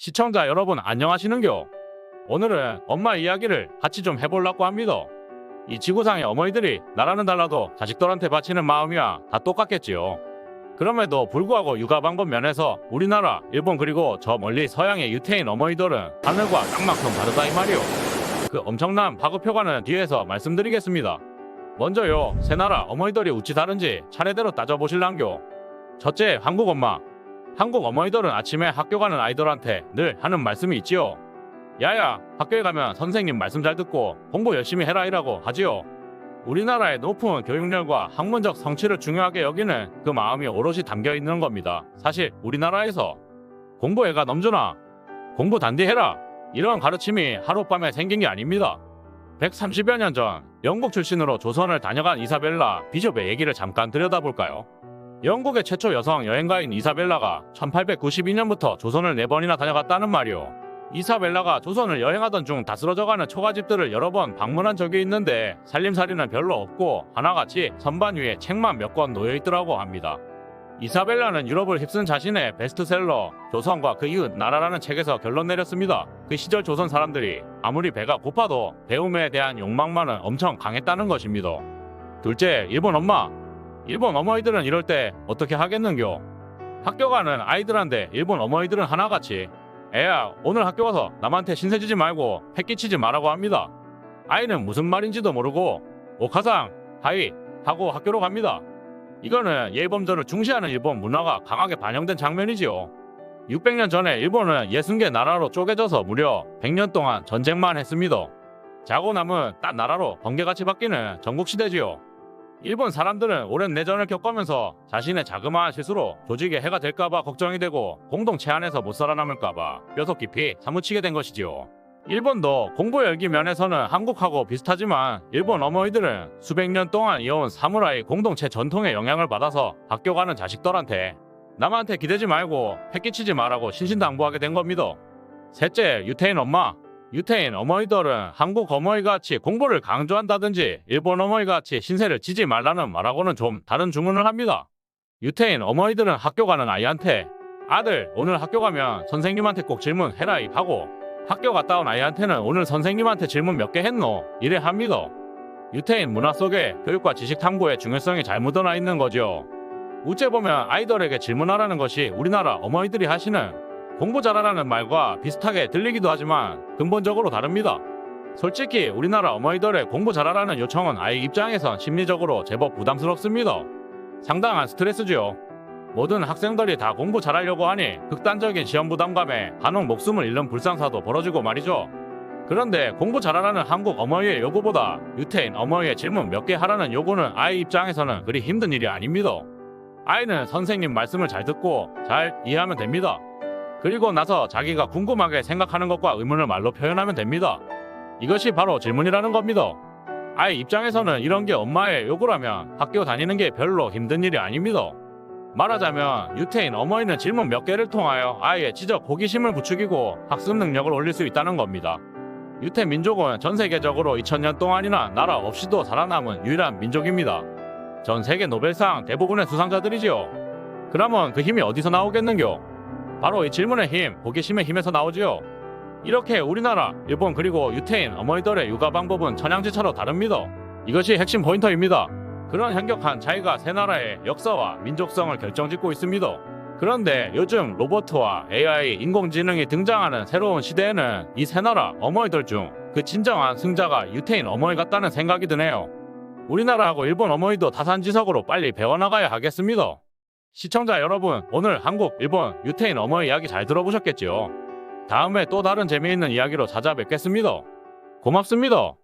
시청자 여러분 안녕하시는겨? 오늘은 엄마 이야기를 같이 좀 해보려고 합니다. 이 지구상의 어머니들이 나라는 달라도 자식들한테 바치는 마음이야 다 똑같겠지요. 그럼에도 불구하고 육아 방법 면에서 우리나라, 일본 그리고 저 멀리 서양의 유태인 어머니들은 하늘과 땅만큼 다르다 이 말이오. 그 엄청난 파급효과는 뒤에서 말씀드리겠습니다. 먼저요, 세 나라 어머니들이 어찌 다른지 차례대로 따져보실랑겨. 첫째, 한국 엄마. 한국 어머니들은 아침에 학교 가는 아이들한테 늘 하는 말씀이 있지요. 야야, 학교에 가면 선생님 말씀 잘 듣고 공부 열심히 해라 이라고 하지요. 우리나라의 높은 교육열과 학문적 성취를 중요하게 여기는 그 마음이 오롯이 담겨 있는 겁니다. 사실 우리나라에서 공부애가 넘주나, 공부 단디해라, 이런 가르침이 하룻밤에 생긴 게 아닙니다. 130여 년 전 영국 출신으로 조선을 다녀간 이사벨라 비숍의 얘기를 잠깐 들여다볼까요? 영국의 최초 여성 여행가인 이사벨라가 1892년부터 조선을 4번이나 다녀갔다는 말이오. 이사벨라가 조선을 여행하던 중 다 쓰러져가는 초가집들을 여러 번 방문한 적이 있는데 살림살이는 별로 없고 하나같이 선반 위에 책만 몇 권 놓여있더라고 합니다. 이사벨라는 유럽을 휩쓴 자신의 베스트셀러 조선과 그 이웃 나라라는 책에서 결론 내렸습니다. 그 시절 조선 사람들이 아무리 배가 고파도 배움에 대한 욕망만은 엄청 강했다는 것입니다. 둘째, 일본 엄마. 일본 어머니들은 이럴 때 어떻게 하겠는겨? 학교 가는 아이들한테 일본 어머니들은 하나같이 애야, 오늘 학교 가서 남한테 신세지지 말고 패끼치지 말라고 합니다. 아이는 무슨 말인지도 모르고 오카상, 하이 하고 학교로 갑니다. 이거는 예의범절을 중시하는 일본 문화가 강하게 반영된 장면이지요. 600년 전에 일본은 60개 나라로 쪼개져서 무려 100년 동안 전쟁만 했습니다. 자고 남은 딴 나라로 번개같이 바뀌는 전국시대지요. 일본 사람들은 오랜 내전을 겪으면서 자신의 자그마한 실수로 조직에 해가 될까봐 걱정이 되고 공동체 안에서 못 살아남을까봐 뼈속 깊이 사무치게 된 것이지요. 일본도 공부 열기 면에서는 한국하고 비슷하지만 일본 어머니들은 수백 년 동안 이어온 사무라이 공동체 전통의 영향을 받아서 학교 가는 자식들한테 남한테 기대지 말고 패끼치지 말라고 신신당부하게 된 겁니다. 셋째, 유태인 엄마. 유태인 어머니들은 한국 어머니같이 공부를 강조한다든지 일본 어머니같이 신세를 지지 말라는 말하고는 좀 다른 주문을 합니다. 유태인 어머니들은 학교 가는 아이한테 아들, 오늘 학교 가면 선생님한테 꼭 질문해라 하고 학교 갔다 온 아이한테는 오늘 선생님한테 질문 몇 개 했노? 이래 합니다. 유태인 문화 속에 교육과 지식 탐구의 중요성이 잘 묻어나 있는 거죠. 우째 보면 아이들에게 질문하라는 것이 우리나라 어머니들이 하시는 공부 잘하라는 말과 비슷하게 들리기도 하지만 근본적으로 다릅니다. 솔직히 우리나라 어머니들의 공부 잘하라는 요청은 아이 입장에선 심리적으로 제법 부담스럽습니다. 상당한 스트레스죠. 모든 학생들이 다 공부 잘하려고 하니 극단적인 시험 부담감에 간혹 목숨을 잃는 불상사도 벌어지고 말이죠. 그런데 공부 잘하라는 한국 어머니의 요구보다 유태인 어머니의 질문 몇 개 하라는 요구는 아이 입장에서는 그리 힘든 일이 아닙니다. 아이는 선생님 말씀을 잘 듣고 잘 이해하면 됩니다. 그리고 나서 자기가 궁금하게 생각하는 것과 의문을 말로 표현하면 됩니다. 이것이 바로 질문이라는 겁니다. 아이 입장에서는 이런 게 엄마의 요구라면 학교 다니는 게 별로 힘든 일이 아닙니다. 말하자면 유태인 어머니는 질문 몇 개를 통하여 아이의 지적 호기심을 부추기고 학습 능력을 올릴 수 있다는 겁니다. 유태 민족은 전 세계적으로 2000년 동안이나 나라 없이도 살아남은 유일한 민족입니다. 전 세계 노벨상 대부분의 수상자들이지요. 그러면 그 힘이 어디서 나오겠는겨? 바로 이 질문의 힘, 호기심의 힘에서 나오지요. 이렇게 우리나라, 일본 그리고 유태인 어머니들의 육아 방법은 천양지차로 다릅니다. 이것이 핵심 포인트입니다. 그런 현격한 차이가 세 나라의 역사와 민족성을 결정짓고 있습니다. 그런데 요즘 로봇과 AI, 인공지능이 등장하는 새로운 시대에는 이 세 나라 어머니들 중 그 진정한 승자가 유태인 어머니 같다는 생각이 드네요. 우리나라하고 일본 어머니도 타산지석으로 빨리 배워나가야 하겠습니다. 시청자 여러분, 오늘 한국, 일본, 유태인 어머니 이야기 잘 들어보셨겠지요? 다음에 또 다른 재미있는 이야기로 찾아뵙겠습니다. 고맙습니다.